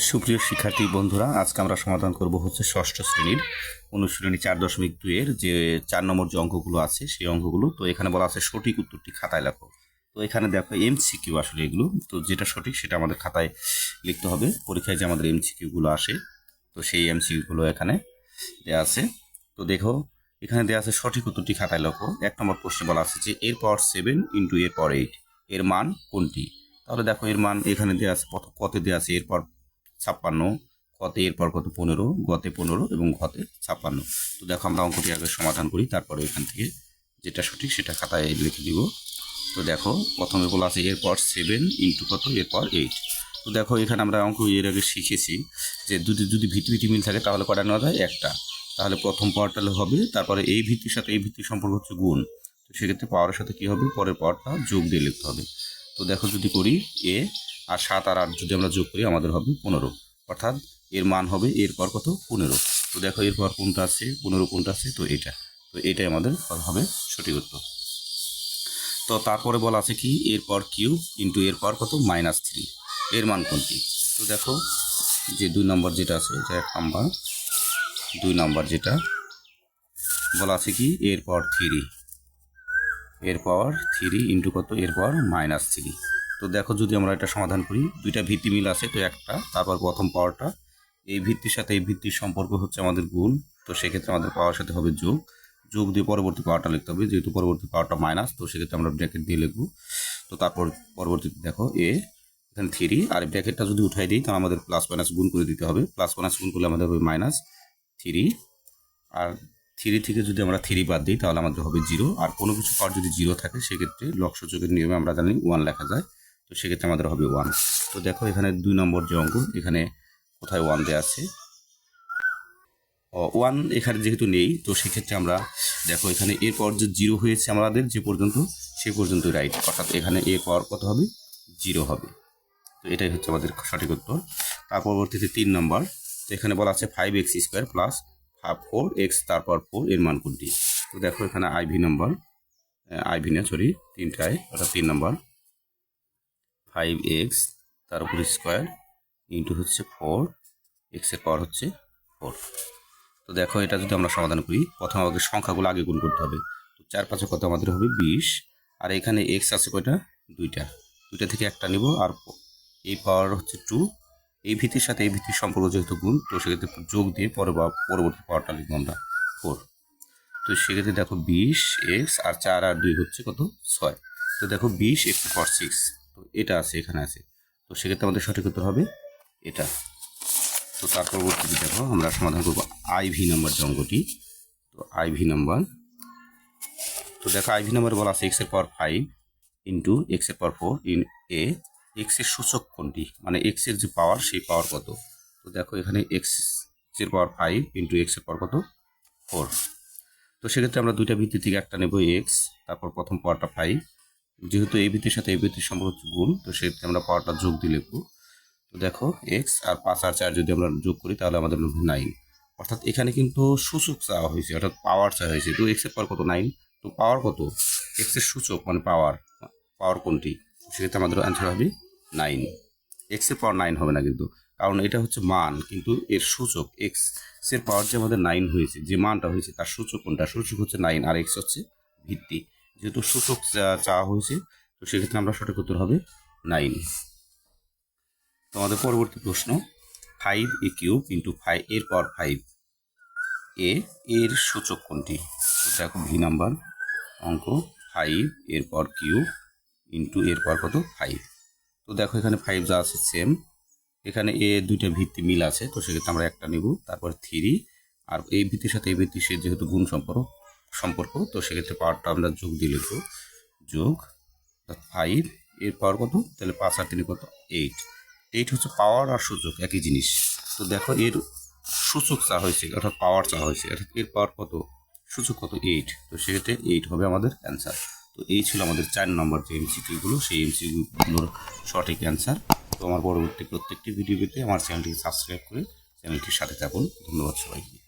সুপ্রিয় শিক্ষার্থী বন্ধুরা, আজকে আমরা সমাধান করব হচ্ছে ষষ্ঠ শ্রেণীর অনুশীলনী 4.2 এর যে 4 নম্বর যে অঙ্কগুলো আছে সেই অঙ্কগুলো। তো এখানে বলা আছে সঠিক উত্তরটি খাতায় লেখো। তো এখানে দেখো এমসিকিউ আসলে এগুলো, তো যেটা সঠিক সেটা আমাদের খাতায় লিখতে হবে। পরীক্ষায় যে আমাদের এমসিকিউগুলো আসে তো সেই এমসিকিউগুলো এখানে দেওয়া আছে। তো দেখো এখানে দেওয়া আছে সঠিক উত্তরটি খাতায় লেখো। 1 নম্বর প্রশ্নে বলা আছে যে এর পাওয়ার 7 ইন্টু এর পাওয়ার 8 এর মান কোনটি। তাহলে দেখো এর মান এখানে দেওয়া আছে, কতে দেওয়া আছে এর পাওয়ার 56, কতে এরপর কত 15, গতে 15 এবং ঘতে 56। তো দেখো আমরা অঙ্কটি আগে সমাধান করি, তারপরে এখান থেকে যেটা সঠিক সেটা খাতায় লিখে দিব। তো দেখো প্রথমে বলা আছে এরপর 7 ইন্টু কত এরপর 8। তো দেখো এখানে আমরা অঙ্ক এর আগে শিখেছি যে যদি ভিত্তি মিল থাকে তাহলে কটা নেওয়া যায়, একটা। তাহলে প্রথম পাওয়ারটা হবে, তারপরে এই ভিত্তির সাথে এই ভিত্তির সম্পর্ক হচ্ছে গুণ। তো সেক্ষেত্রে পাওয়ারের সাথে কী হবে, পরের পাওয়ারটা যোগ দিয়ে লিখতে হবে। তো দেখো যদি করি এ আর 7 আর 8 যদি আমরা যোগ করি আমাদের হবে 15, অর্থাৎ এর মান হবে এরপর কত 15। তো দেখো এরপর কোনটা আছে, 15 কোনটা আছে, তো এটা। তো এটাই আমাদের হবে সঠিক উত্তর। তো তারপরে বলা আছে কি এরপর কিউব ইন্টু এরপর কত -3 এর মান কোনটি। তো দেখো যে 2 নম্বর যেটা আছে এটা 1 নম্বর, 2 নম্বর যেটা বলা আছে কি এরপর 3 ইন্টু কত এরপর -3। তো দেখো যদি আমরা এটা সমাধান করি, দুইটা ভিত্তি মিল আছে, তো একটা, তারপর প্রথম পাওয়ারটা এই ভিত্তির সাথে এই ভিত্তির সম্পর্ক হচ্ছে আমাদের গুণ। তো সেক্ষেত্রে আমাদের পাওয়ার সাথে হবে যোগ দিয়ে পরবর্তী পাওয়ারটা লিখতে হবে, যেহেতু পরবর্তী পাওয়ারটা মাইনাস, তো সেক্ষেত্রে আমরা ব্র্যাকেট দিয়ে লিখবো। তো তারপর পরবর্তীতে দেখো এখানে 3 আর ব্র্যাকেটটা যদি উঠাই দিই তাহলে আমাদের প্লাস মাইনাস গুণ করে দিতে হবে। প্লাস মাইনাস গুণ করলে আমাদের হবে -3, আর 3 থেকে যদি আমরা 3 বাদ দিই তাহলে আমাদের হবে 0। আর কোনো কিছু পাওয়ার যদি 0 থাকে সেক্ষেত্রে লক্ষসূচকের নিয়মে আমরা জানি 1 লেখা যায়, তো সেক্ষেত্রে আমাদের হবে 1। তো দেখো এখানে 2 নম্বর যে অঙ্ক, এখানে কোথায় 1 দেওয়া আছে, 1 এখানে যেহেতু নেই, তো সেক্ষেত্রে আমরা দেখো এখানে এর পর যে 0 হয়েছে আমাদের যে পর্যন্ত সে পর্যন্ত রাইট, অর্থাৎ এখানে এর পর কত হবে 0 হবে। তো এটাই হচ্ছে আমাদের সঠিক উত্তর। তার পরবর্তীতে 3 নম্বর, তো এখানে বলা আছে 5x² প্লাস 4x তারপর 4 এর মান কোনটি। তো দেখো এখানে আইভি না সরি 3টায়, অর্থাৎ 3 নম্বর 5x তার উপর স্কোয়ার ইন্টু হচ্ছে 4x এর পাওয়ার হচ্ছে 4। তো দেখো এটা যদি আমরা সমাধান করি, প্রথমে আমাদের সংখ্যাগুলো আগে গুণ করতে হবে। তো 4 5 কত আমাদের হবে 20, আর এখানে এক্স আছে কয়টা, দুইটা থেকে একটা নিব, আর এই পাওয়ার হচ্ছে 2, এই ভিত্তির সাথে এই ভিত্তির সম্পর্ক যেহেতু গুণ, তো সেক্ষেত্রে যোগ দিয়ে পরবর্তী পাওয়ারটা লিখবো আমরা 4। তো সেক্ষেত্রে দেখো 20x আর 4 আর 2 হচ্ছে কত 6। তো দেখো 20x to power 6, তো এটা আছে এখানে আছে, তো সেক্ষেত্রে আমাদের সঠিক উত্তর হবে এটা। তো তার পরবর্তীতে দেখো আমরা সমাধান করবো আইভি নাম্বার যে অঙ্কটি। তো আইভি নাম্বার, তো দেখো আইভি নাম্বার বলা আছে x এর পাওয়ার 5 ইন্টু x এর পাওয়ার 4 ইন এ x এর সূচক কোনটি, মানে x এর যে পাওয়ার সেই পাওয়ার কত। তো দেখো এখানে x এর পাওয়ার 5 ইন্টু x এর পাওয়ার কত 4। তো সেক্ষেত্রে আমরা দুইটা ভিত্তি থেকে একটা নেব x, তারপর প্রথম পাওয়ারটা 5, যেহেতু এই ভিত্তির সাথে এই ভিত্তির সম্পর্ক হচ্ছে গুণ, তো সেক্ষেত্রে আমরা পাওয়ারটা যোগ দিয়ে লিখবো। তো দেখো x আর 5 আর 4 যদি আমরা যোগ করি তাহলে আমাদের 9, অর্থাৎ এখানে কিন্তু সূচক চাওয়া হয়েছে, অর্থাৎ পাওয়ার চাওয়া হয়েছে। তো x এর পাওয়ার কত 9, তো পাওয়ার কত x এর সূচক মানে পাওয়ার কোনটি, সেক্ষেত্রে আমাদের অ্যান্সার হবে 9। x এর পাওয়ার 9 হবে না কিন্তু, কারণ এটা হচ্ছে মান, কিন্তু এর সূচক x এর পাওয়ার যে আমাদের 9 হয়েছে, যে মানটা হয়েছে তার সূচক কোনটা, সূচক হচ্ছে 9 আর x হচ্ছে ভিত্তি। যেহেতু সূচক চাওয়া হয়েছে, তো সেক্ষেত্রে আমরা সঠিক উত্তর হবে 9। তোমাদের পরবর্তী প্রশ্ন 5a³ ইন্টু 5 এর পাওয়ার 5 এর সূচক কোনটি। তো দেখো ভি নাম্বার অঙ্ক 5 এর পাওয়ার কিউব ইন্টু এর পাওয়ার কত 5। তো দেখো এখানে 5 যা আছে সেম, এখানে দুইটা ভিত্তি মিল আছে, তো সেক্ষেত্রে আমরা একটা নিব, তারপর 3, আর এই ভিত্তির সাথে এই ভিত্তির সে যেহেতু গুণ সম্পর্ক, তো সেক্ষেত্রে পাওয়ারটা আমরা যোগ দিয়ে লিখবো, যোগ 5 এর পাওয়ার কত, তাহলে 5 আর 3 কত 8 হচ্ছে পাওয়ার আর সূচক একই জিনিস। তো দেখো এর সূচক চা হয়েছে, অর্থাৎ পাওয়ার চা হয়েছে, অর্থাৎ এর পাওয়ার কত, সূচক কত 8, তো সেক্ষেত্রে 8 হবে আমাদের অ্যান্সার। তো এই ছিল আমাদের 4 নম্বর যে এমসিকিউগুলো, সেই এমসিকিউগুলোর সঠিক অ্যান্সার। তো আমার পরবর্তী প্রত্যেকটি ভিডিও পেতে আমার চ্যানেলটিকে সাবস্ক্রাইব করে চ্যানেলটির সাথে থাকুন। ধন্যবাদ সবাইকে।